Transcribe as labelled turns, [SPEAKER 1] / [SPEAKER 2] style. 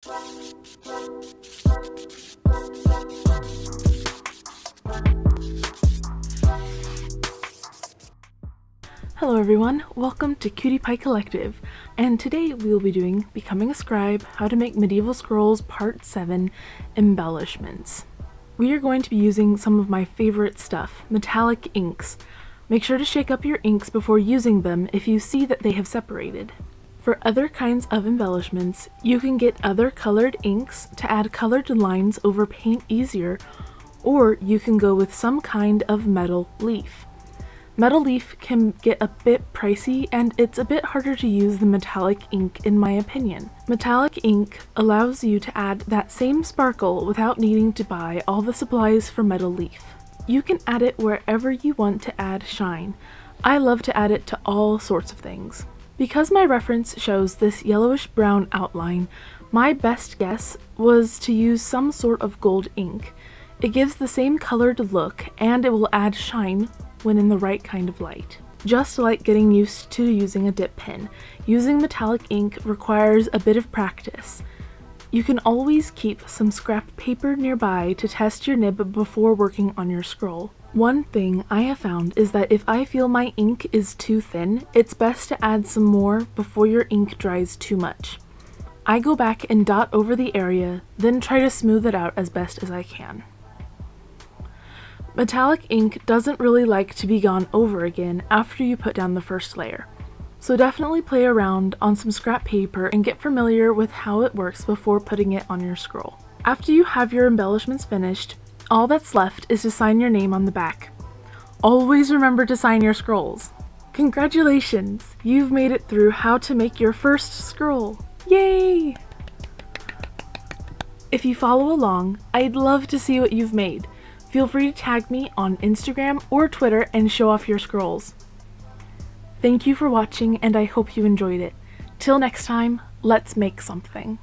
[SPEAKER 1] Hello everyone, welcome to Cutie Pie Collective, and today we will be doing Becoming a Scribe, How to Make Medieval Scrolls Part 7, Embellishments. We are going to be using some of my favorite stuff, metallic inks. Make sure to shake up your inks before using them if you see that they have separated. For other kinds of embellishments, you can get other colored inks to add colored lines over paint easier, or you can go with some kind of metal leaf. Metal leaf can get a bit pricey and it's a bit harder to use than metallic ink in my opinion. Metallic ink allows you to add that same sparkle without needing to buy all the supplies for metal leaf. You can add it wherever you want to add shine. I love to add it to all sorts of things. Because my reference shows this yellowish brown outline, my best guess was to use some sort of gold ink. It gives the same colored look and it will add shine when in the right kind of light. Just like getting used to using a dip pen, using metallic ink requires a bit of practice. You can always keep some scrap paper nearby to test your nib before working on your scroll. One thing I have found is that if I feel my ink is too thin, it's best to add some more before your ink dries too much. I go back and dot over the area, then try to smooth it out as best as I can. Metallic ink doesn't really like to be gone over again after you put down the first layer, so definitely play around on some scrap paper and get familiar with how it works before putting it on your scroll. After you have your embellishments finished, all that's left is to sign your name on the back. Always remember to sign your scrolls. Congratulations! You've made it through how to make your first scroll! Yay! If you follow along, I'd love to see what you've made. Feel free to tag me on Instagram or Twitter and show off your scrolls. Thank you for watching and I hope you enjoyed it. Till next time, let's make something.